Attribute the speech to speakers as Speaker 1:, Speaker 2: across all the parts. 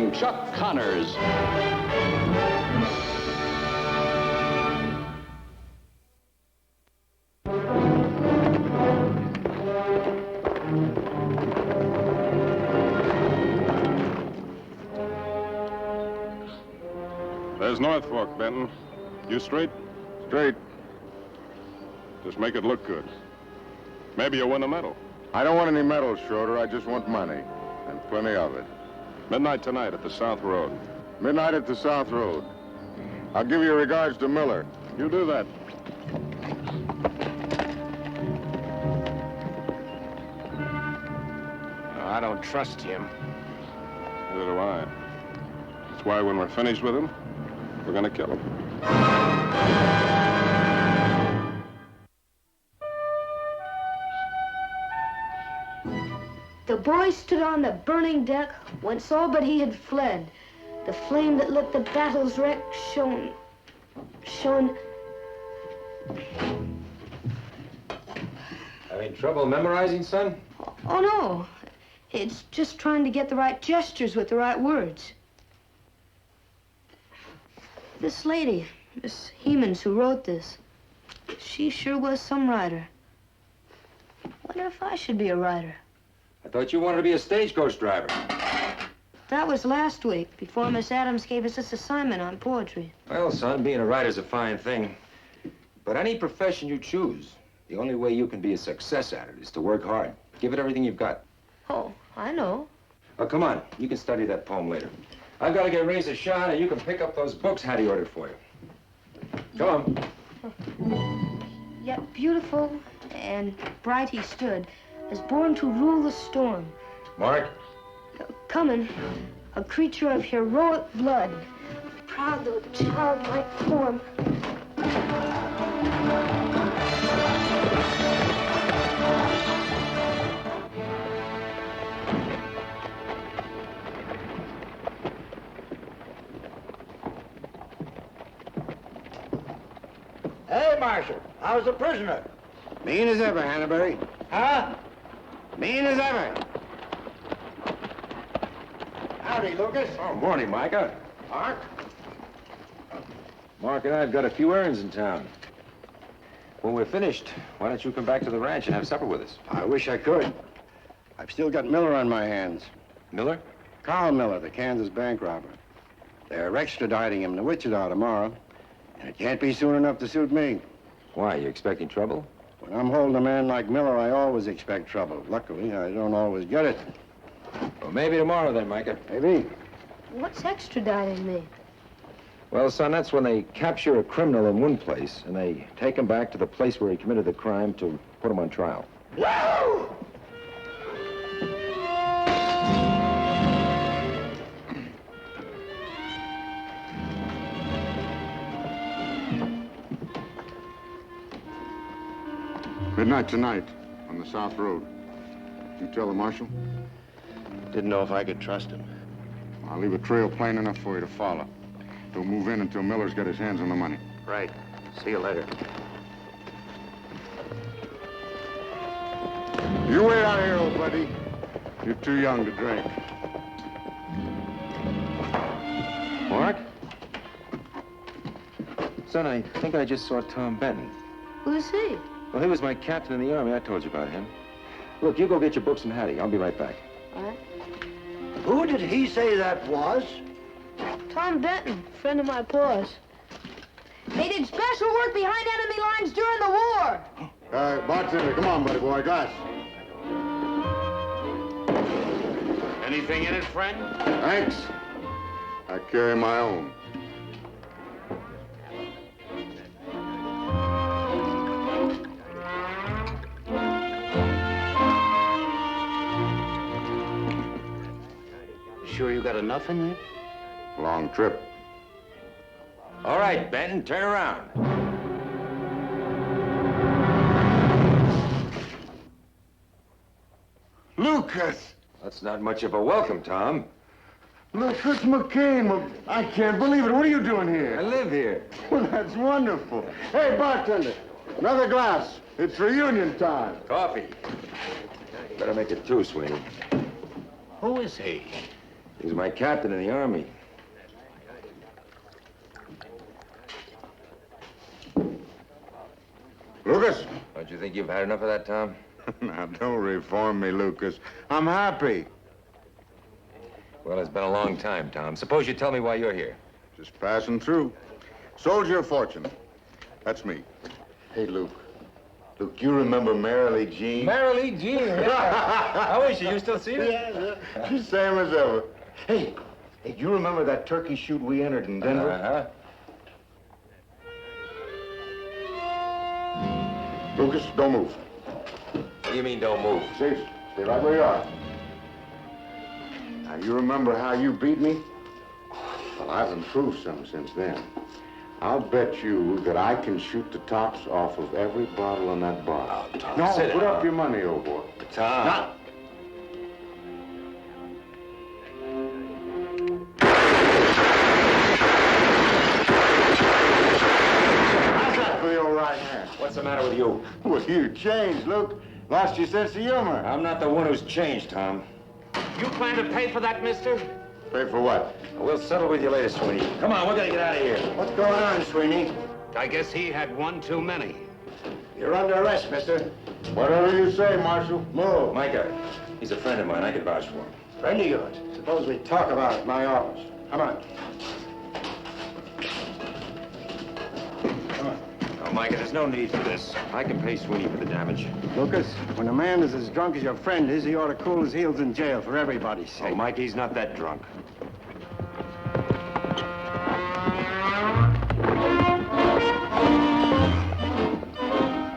Speaker 1: starring Chuck Connors.
Speaker 2: There's North Fork, Benton. You straight?
Speaker 3: Straight.
Speaker 2: Just make it look good. Maybe you'll win a medal.
Speaker 3: I don't want any medals, Schroeder. I just want money. And plenty of it.
Speaker 2: Midnight tonight at the South Road.
Speaker 3: Midnight at the South Road. I'll give your regards to Miller.
Speaker 2: You do that.
Speaker 4: I don't trust him.
Speaker 2: Neither do I. That's why when we're finished with him, we're gonna kill him.
Speaker 5: The boy stood on the burning deck, whence all but he had fled. The flame that lit the battle's wreck shone.
Speaker 4: Having trouble memorizing, son?
Speaker 5: Oh, no. It's just trying to get the right gestures with the right words. This lady, Miss Hemans, who wrote this, she sure was some writer. Wonder if I should be a writer.
Speaker 4: I thought you wanted to be a stagecoach driver.
Speaker 5: That was last week, before Miss Adams gave us this assignment on poetry.
Speaker 4: Well, son, being a writer's a fine thing. But any profession you choose, the only way you can be a success at it is to work hard. Give it everything you've got.
Speaker 5: Oh, I know.
Speaker 4: Oh, come on. You can study that poem later. I've got to get Razor shot, and you can pick up those books Hattie ordered for you. Come on.
Speaker 5: Yet beautiful and bright he stood, as born to rule the storm.
Speaker 4: Mark?
Speaker 5: Coming, a creature of heroic blood, proud though childlike form.
Speaker 6: Hey, Marshal, how's the prisoner?
Speaker 7: Mean as ever, Hannaberry.
Speaker 6: Huh?
Speaker 7: Mean as ever.
Speaker 6: Howdy, Lucas.
Speaker 4: Oh, morning, Micah.
Speaker 6: Mark?
Speaker 4: Mark and I have got a few errands in town. When we're finished, why don't you come back to the ranch and have supper with us?
Speaker 7: I wish I could. I've still got Miller on my hands.
Speaker 4: Miller?
Speaker 7: Carl Miller, the Kansas bank robber. They're extraditing him to Wichita tomorrow, and it can't be soon enough to suit me.
Speaker 4: Why, you expecting trouble?
Speaker 7: When I'm holding a man like Miller, I always expect trouble. Luckily, I don't always get it.
Speaker 4: Well, maybe tomorrow then, Micah.
Speaker 7: Maybe.
Speaker 5: What's extraditing me?
Speaker 4: Well, son, that's when they capture a criminal in one place and they take him back to the place where he committed the crime to put him on trial.
Speaker 6: Whoa!
Speaker 3: Midnight tonight on the South Road. You tell the marshal?
Speaker 7: Didn't know if I could trust him.
Speaker 3: I'll leave a trail plain enough for you to follow. Don't move in until Miller's got his hands on the money.
Speaker 7: Right. See you later.
Speaker 3: You wait out here, old buddy. You're too young to drink.
Speaker 4: Mark? Son, I think I just saw Tom Benton.
Speaker 5: Who's he?
Speaker 4: Well, he was my captain in the Army. I told you about him. Look, you go get your books from Hattie. I'll be right back.
Speaker 5: All right.
Speaker 6: Who did he say that was?
Speaker 5: Tom Benton, friend of my pa's. They did special work behind enemy lines during the war.
Speaker 3: Bartender, come on, buddy boy. Glass.
Speaker 7: Anything in it, friend?
Speaker 3: Thanks. I carry my own.
Speaker 7: Sure you got enough in there?
Speaker 3: Long trip.
Speaker 4: All right, Benton, turn around.
Speaker 3: Lucas!
Speaker 4: That's not much of a welcome, Tom.
Speaker 3: Lucas McCain! Well, I can't believe it. What are you doing
Speaker 4: I
Speaker 3: here?
Speaker 4: live here.
Speaker 3: Well, that's wonderful. Hey, bartender, another glass. It's reunion time.
Speaker 4: Coffee. Better make it two, Sweeney.
Speaker 7: Who is he?
Speaker 4: He was my captain in the Army.
Speaker 3: Lucas?
Speaker 4: Don't you think you've had enough of that, Tom?
Speaker 3: Now, don't reform me, Lucas. I'm happy.
Speaker 4: Well, it's been a long time, Tom. Suppose you tell me why you're here.
Speaker 3: Just passing through. Soldier of Fortune. That's me. Hey, Luke. Luke, you remember Marilee Jean?
Speaker 4: Marilee Jean, yeah. I wish you still see her.
Speaker 3: Yeah. She's same as ever. Hey, do you remember that turkey shoot we entered in Denver?
Speaker 4: Uh-huh.
Speaker 3: Lucas, don't move.
Speaker 4: What do you mean, don't move?
Speaker 3: Stay right where you are. Now, you remember how you beat me? Well, I've improved some since then. I'll bet you that I can shoot the tops off of every bottle in that bar.
Speaker 4: Oh, Tom,
Speaker 3: No,
Speaker 4: sit
Speaker 3: put
Speaker 4: down.
Speaker 3: up your money, old boy.
Speaker 4: Tom.
Speaker 3: Now. How's that for your right hand?
Speaker 4: What's the matter with you?
Speaker 3: Well, you changed, Luke. Lost your sense of humor.
Speaker 4: I'm not the one who's changed, Tom.
Speaker 1: You plan to pay for that, mister?
Speaker 3: Pay for what?
Speaker 4: We'll settle with you later, Sweeney. Come on, we're gonna get out of here.
Speaker 7: What's going on, Sweeney?
Speaker 1: I guess he had one too many.
Speaker 7: You're under arrest, mister.
Speaker 3: Whatever you say, Marshal.
Speaker 7: Move.
Speaker 4: Micah, he's a friend of mine. I could vouch for him.
Speaker 7: Friend of yours. Suppose we talk about it in my office. Come on.
Speaker 4: Oh, Micah, there's no need for this. I can pay Sweeney for the damage.
Speaker 7: Lucas, when a man is as drunk as your friend is, he ought to cool his heels in jail for everybody's sake.
Speaker 4: Oh, Mike, he's not that drunk.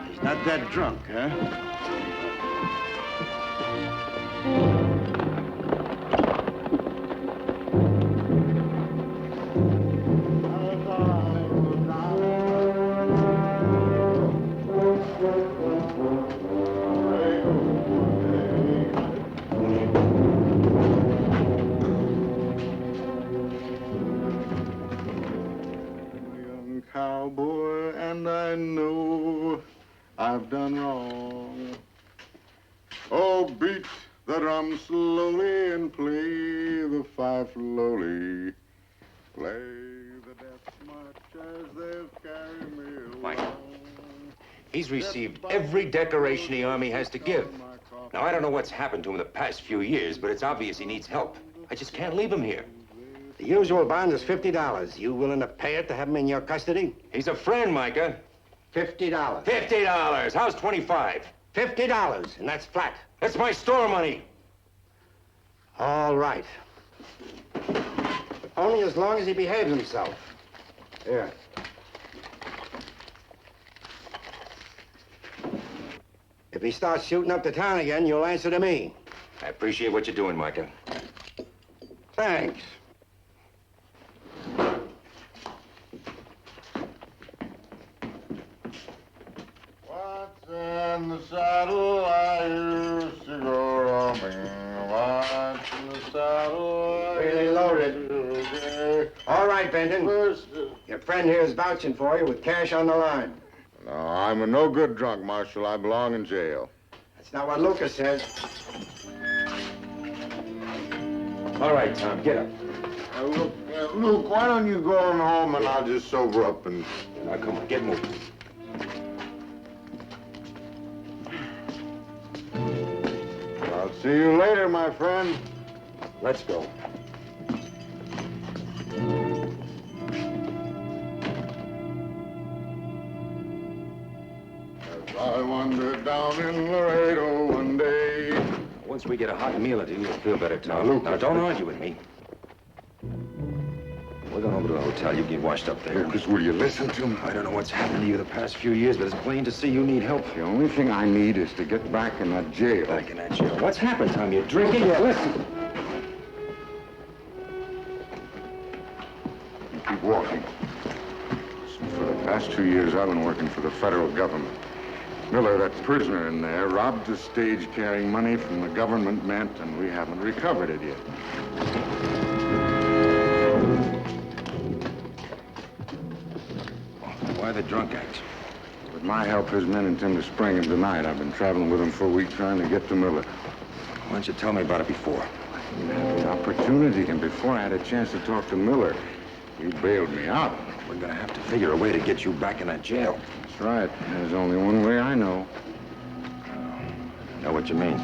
Speaker 7: He's not that drunk, huh?
Speaker 3: Young cowboy, and I know I've done wrong. Oh, beat the drum slowly and play the fife slowly. Play the death march as they've carried me along.
Speaker 4: Mike, he's received every decoration the Army has to give. Now, I don't know what's happened to him the past few years, but it's obvious he needs help. I just can't leave him here.
Speaker 7: The usual bond is $50. You willing to pay it to have him in your custody?
Speaker 4: He's a friend, Micah.
Speaker 7: $50.
Speaker 4: $50. How's 25?
Speaker 7: $50, and that's flat.
Speaker 4: That's my store money.
Speaker 7: All right. Only as long as he behaves himself. Here. If he starts shooting up the town again, you'll answer to me.
Speaker 4: I appreciate what you're doing, Micah.
Speaker 7: Thanks.
Speaker 3: What's in the saddle? I used to go roaming. What's in the saddle?
Speaker 7: Really loaded. All right, Benton. Your friend here is vouching for you with cash on the line.
Speaker 3: No, I'm a no-good drunk, Marshal. I belong in jail.
Speaker 7: That's not what Lucas says.
Speaker 4: All right, Tom, get up.
Speaker 3: Luke, why don't you go on home and I'll just sober up and...
Speaker 4: Now, come on, get moving.
Speaker 3: I'll see you later, my friend.
Speaker 4: Let's go.
Speaker 3: As I wandered down in Laredo one day.
Speaker 4: Once we get a hot meal into you, you'll feel better, Tom.
Speaker 3: Now, Lucas.
Speaker 4: Now, don't argue with me. We're going over to the hotel. You can get washed up there.
Speaker 3: Lucas, will you listen to me?
Speaker 4: I don't know what's happened to you the past few years, but it's plain to see you need help.
Speaker 3: The only thing I need is to get back in that jail.
Speaker 4: Back in that jail. What's happened, Tom? You drinking? Yeah, listen.
Speaker 3: You keep walking. For the past 2 years, I've been working for the federal government. Miller, that prisoner in there, robbed the stage carrying money from the government mint, and we haven't recovered it yet.
Speaker 4: Why the drunk act?
Speaker 3: With my help, his men intend to spring him tonight. I've been traveling with him for a week trying to get to Miller.
Speaker 4: Why don't you tell me about it before?
Speaker 3: You had the opportunity, and before I had a chance to talk to Miller, you bailed me out.
Speaker 4: We're gonna have to figure a way to get you back in that jail.
Speaker 3: That's right. There's only one way I know.
Speaker 4: Know what you mean?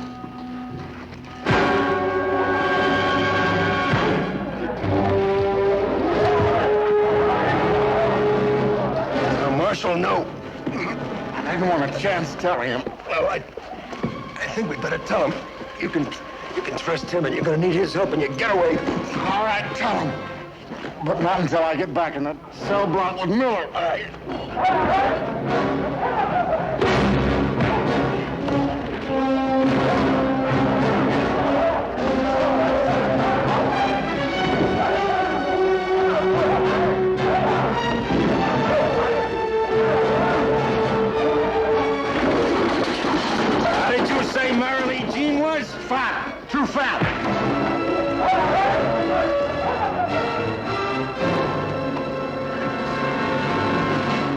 Speaker 4: Marshal, no.
Speaker 3: I didn't want a chance telling him.
Speaker 4: Well, I think we better tell him. You can trust him, and you're gonna need his help, and you get away.
Speaker 3: All right, tell him. But not until I get back in that cell block with Miller.
Speaker 4: All right. How did you say Marilee Jean was?
Speaker 3: Fat. Too fat.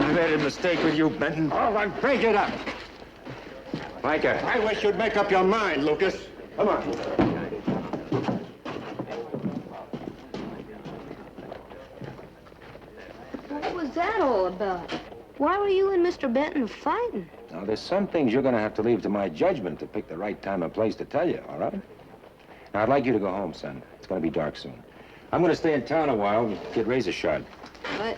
Speaker 4: I made a mistake with you, Benton.
Speaker 7: All right, break it up.
Speaker 4: Micah.
Speaker 7: I wish you'd make up your mind, Lucas. Come on.
Speaker 5: What was that all about? Why were you and Mr. Benton fighting?
Speaker 4: Now, there's some things you're gonna have to leave to my judgment to pick the right time and place to tell you, all right? Now, I'd like you to go home, son. It's gonna be dark soon. I'm gonna stay in town a while and get razor shod.
Speaker 5: But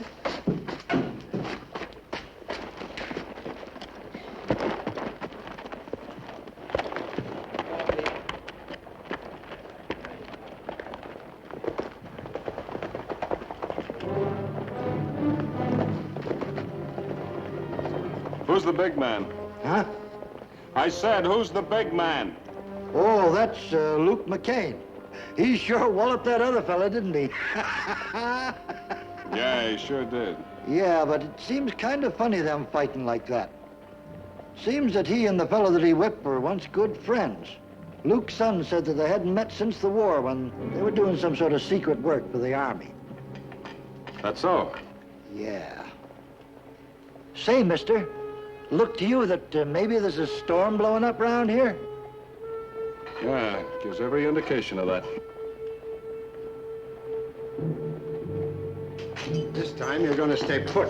Speaker 2: Who's the big man?
Speaker 6: Huh?
Speaker 2: I said, who's the big man?
Speaker 6: Oh, that's Luke McCain. He sure walloped that other fella, didn't he?
Speaker 2: Yeah, he sure did.
Speaker 6: Yeah, but it seems kind of funny, them fighting like that. Seems that he and the fellow that he whipped were once good friends. Luke's son said that they hadn't met since the war when they were doing some sort of secret work for the army.
Speaker 2: That's so.
Speaker 6: Yeah. Say, mister, look to you that maybe there's a storm blowing up around here?
Speaker 2: Yeah, gives every indication of that.
Speaker 7: This time you're gonna stay put.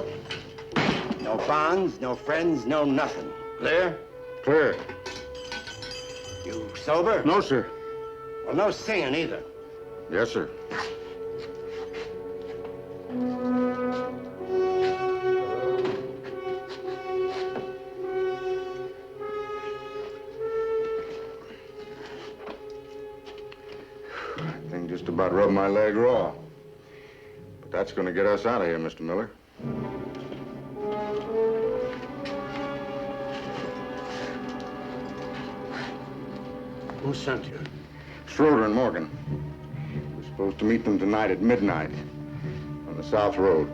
Speaker 7: No bonds, no friends, no nothing. Clear?
Speaker 3: Clear.
Speaker 7: You sober?
Speaker 3: No, sir.
Speaker 7: Well, no singing either.
Speaker 3: Yes, sir. Thing just about rubbed my leg raw. But that's going to get us out of here, Mr. Miller.
Speaker 7: Who sent you?
Speaker 3: Schroeder and Morgan. We're supposed to meet them tonight at midnight on the South Road.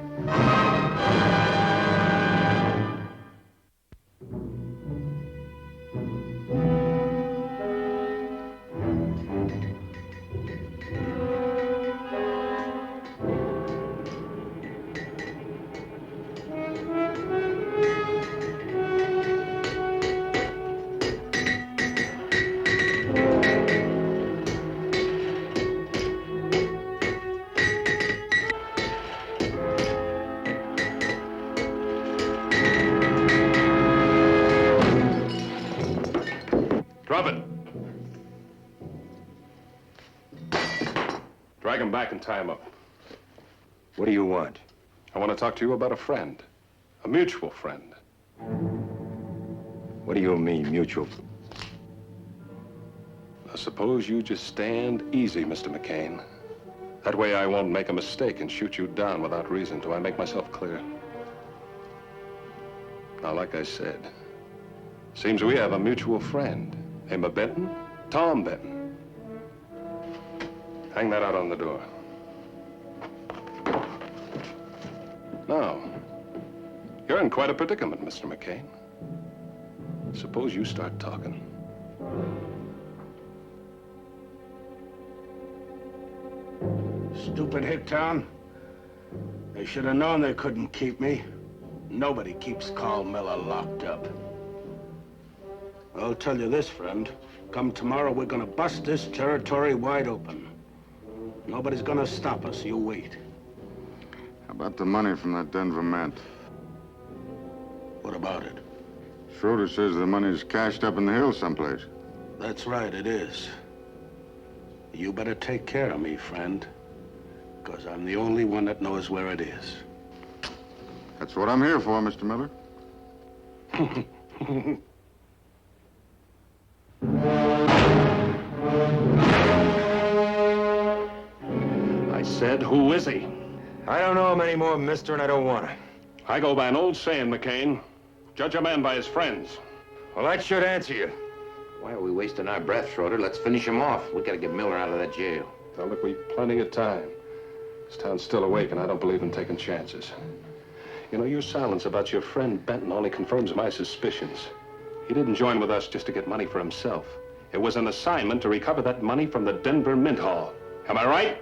Speaker 2: Drop it. Drag him back and tie him up.
Speaker 4: What do you want?
Speaker 2: I want to talk to you about a friend. A mutual friend.
Speaker 4: What do you mean, mutual?
Speaker 2: I suppose you just stand easy, Mr. McCain. That way I won't make a mistake and shoot you down without reason. Do I make myself clear? Now, like I said, seems we have a mutual friend. Name of Benton? Tom Benton. Hang that out on the door. Now, you're in quite a predicament, Mr. McCain. Suppose you start talking.
Speaker 8: Stupid Hicktown. They should have known they couldn't keep me. Nobody keeps Carl Miller locked up. I'll tell you this, friend. Come tomorrow, we're gonna bust this territory wide open. Nobody's gonna stop us. You wait.
Speaker 3: How about the money from that Denver mint?
Speaker 8: What about it?
Speaker 3: Schroeder says the money's cached up in the hills someplace.
Speaker 8: That's right, it is. You better take care of me, friend. Because I'm the only one that knows where it is.
Speaker 3: That's what I'm here for, Mr. Miller.
Speaker 2: I said, who is he?
Speaker 4: I don't know him anymore, mister, and I don't want to.
Speaker 2: I go by an old saying, McCain. Judge a man by his friends.
Speaker 4: Well, that should answer you. Why are we wasting our breath, Schroeder? Let's finish him off. We gotta get Miller out of that jail.
Speaker 2: Now, look, we've plenty of time. This town's still awake, and I don't believe in taking chances. You know, your silence about your friend Benton only confirms my suspicions. He didn't join with us just to get money for himself. It was an assignment to recover that money from the Denver Mint Hall. Am I right?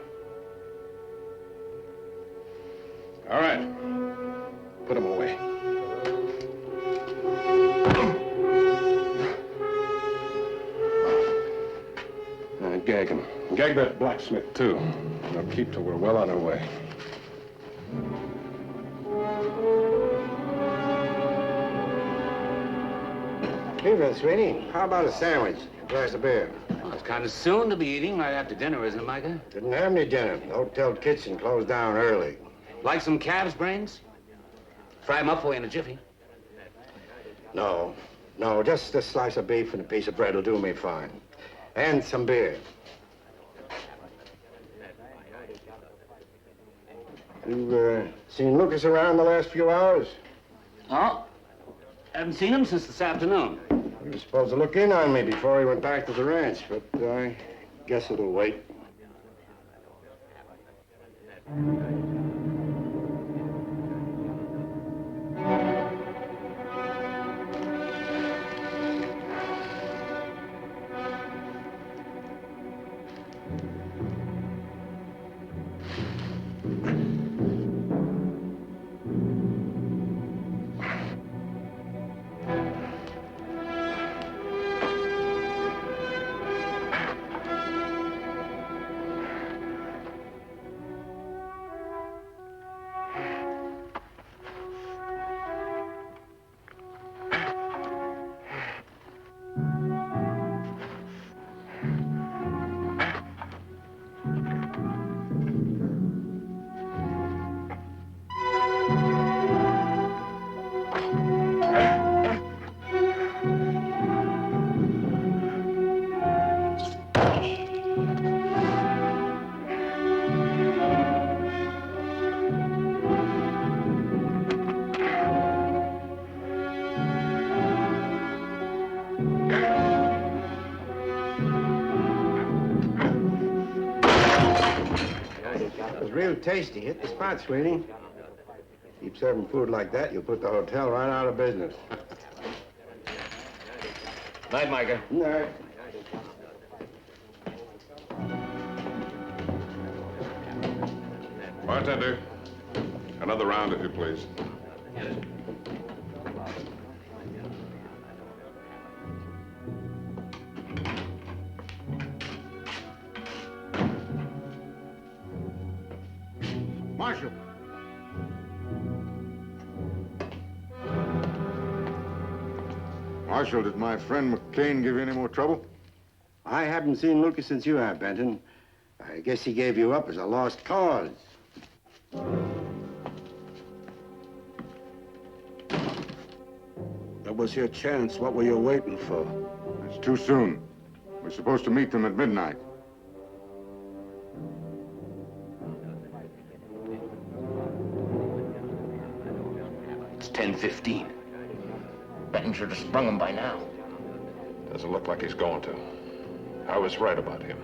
Speaker 2: All right. Put him away. Gag him. Gag that blacksmith, too. They'll keep till we're well on our way.
Speaker 7: Evening, Sweeney. How about a sandwich? A glass of beer?
Speaker 1: Well, it's kind of soon to be eating right after dinner, isn't it, Micah?
Speaker 7: Didn't have any dinner. The hotel kitchen closed down early.
Speaker 1: Like some calf's brains? Fry 'em up for you in a jiffy.
Speaker 7: No, just a slice of beef and a piece of bread will do me fine. And some beer. You've seen Lucas around the last few hours?
Speaker 1: Oh, haven't seen him since this afternoon.
Speaker 7: He was supposed to look in on me before he went back to the ranch, but I guess it'll wait. Real tasty. Hit the spot, Sweeney. Keep serving food like that, you'll put the hotel right out of business.
Speaker 4: Night, Micah.
Speaker 7: Night.
Speaker 2: Bartender, another round, if you please.
Speaker 3: Marshal. Marshal, did my friend McCain give you any more trouble?
Speaker 7: I haven't seen Lucas since you have, Benton. I guess he gave you up as a lost cause.
Speaker 8: That was your chance. What were you waiting for?
Speaker 3: It's too soon. We're supposed to meet them at midnight.
Speaker 4: It's 10:15. Benton should have sprung him by now.
Speaker 2: Doesn't look like he's going to. I was right about him.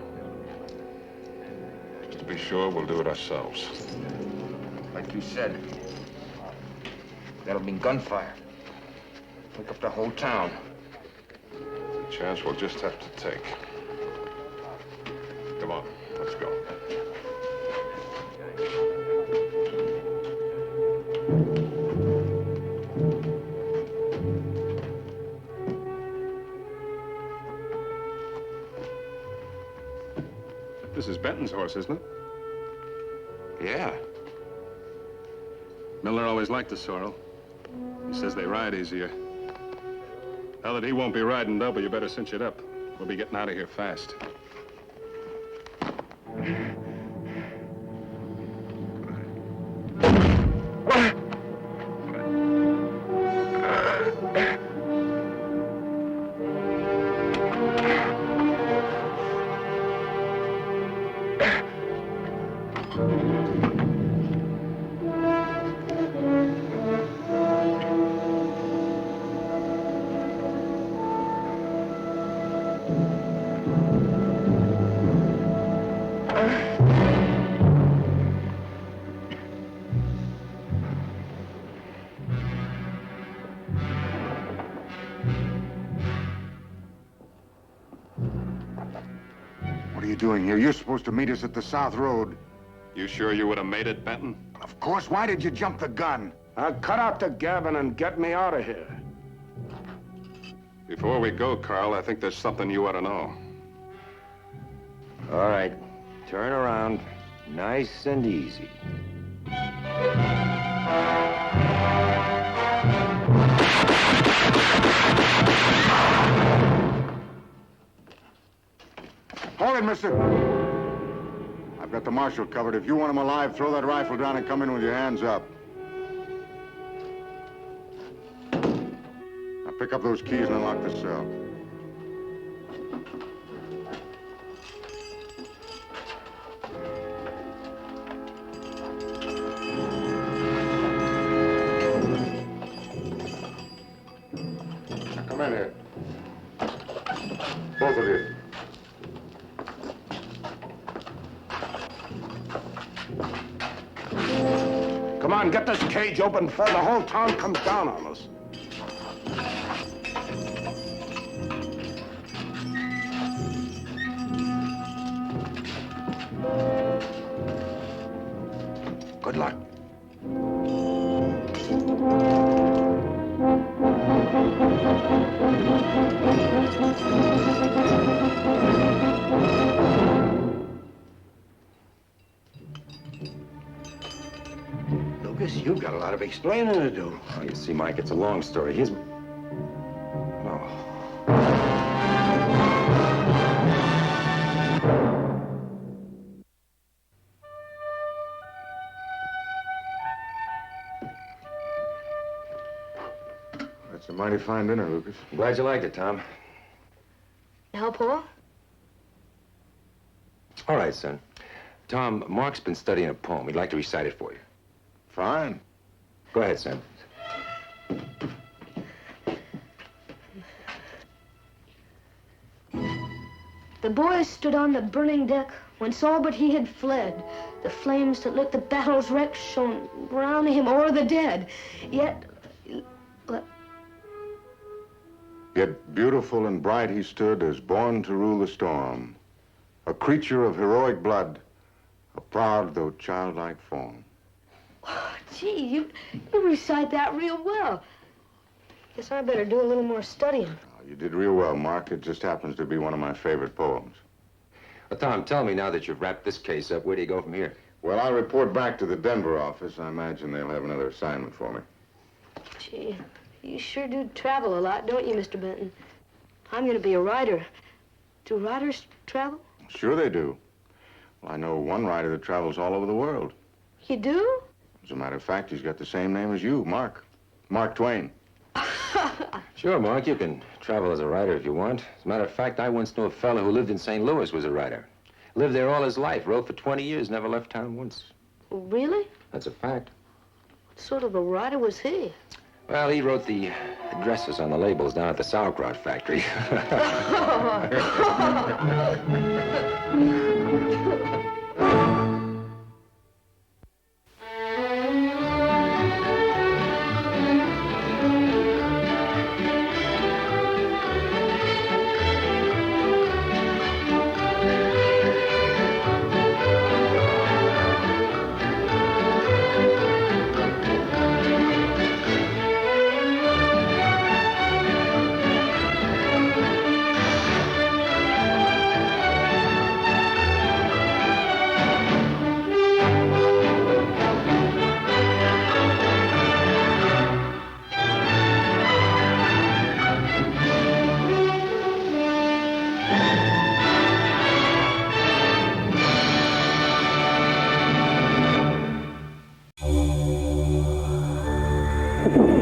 Speaker 2: Just to be sure, we'll do it ourselves.
Speaker 4: Like you said, that'll mean gunfire. Wake up the whole town.
Speaker 2: A chance we'll just have to take. Come on, let's go. Benton's horse, isn't it?
Speaker 8: Yeah.
Speaker 2: Miller always liked the sorrel. He says they ride easier. Now that he won't be riding double, you better cinch it up. We'll be getting out of here fast.
Speaker 3: What are you doing here? You're supposed to meet us at the South Road.
Speaker 2: You sure you would have made it, Benton?
Speaker 3: Of course. Why did you jump the gun?
Speaker 8: Now cut out the gabbing and get me out of here.
Speaker 2: Before we go, Carl, I think there's something you ought to know.
Speaker 4: All right. Turn around. Nice and easy.
Speaker 3: Hold it, mister. I've got the marshal covered. If you want him alive, throw that rifle down and come in with your hands up. Now pick up those keys and unlock the cell. Now come in here. Both of you.
Speaker 8: Come on, get this cage open before the whole town comes down on us. Good luck. Lucas, you've got a lot of explaining to do.
Speaker 4: Oh, you see, Mike, it's a long story. Here's... Oh.
Speaker 3: That's a mighty fine dinner, Lucas.
Speaker 4: I'm glad you liked it, Tom.
Speaker 5: Now, Paul?
Speaker 4: All right, son. Tom, Mark's been studying a poem. He'd like to recite it for you.
Speaker 3: Fine.
Speaker 4: Go ahead, son.
Speaker 5: The boy stood on the burning deck, whence all but he had fled. The flames that lit the battle's wreck shone round him o'er the dead. Yet
Speaker 3: beautiful and bright he stood, as born to rule the storm. A creature of heroic blood, a proud though childlike form.
Speaker 5: Oh, gee, you recite that real well. Guess I better do a little more studying.
Speaker 3: Oh, you did real well, Mark. It just happens to be one of my favorite poems.
Speaker 4: Well, Tom, tell me now that you've wrapped this case up, where do you go from here?
Speaker 3: Well, I'll report back to the Denver office. I imagine they'll have another assignment for me.
Speaker 5: Gee, you sure do travel a lot, don't you, Mr. Benton? I'm going to be a writer. Do writers travel?
Speaker 3: Sure they do. Well, I know one writer that travels all over the world.
Speaker 5: You do?
Speaker 3: As a matter of fact, he's got the same name as you, Mark. Mark Twain.
Speaker 4: Sure, Mark, you can travel as a writer if you want. As a matter of fact, I once knew a fellow who lived in St. Louis was a writer. Lived there all his life, wrote for 20 years, never left town once.
Speaker 5: Really?
Speaker 4: That's a fact.
Speaker 5: What sort of a writer was he?
Speaker 4: Well, he wrote the addresses on the labels down at the sauerkraut factory.
Speaker 2: Rifleman.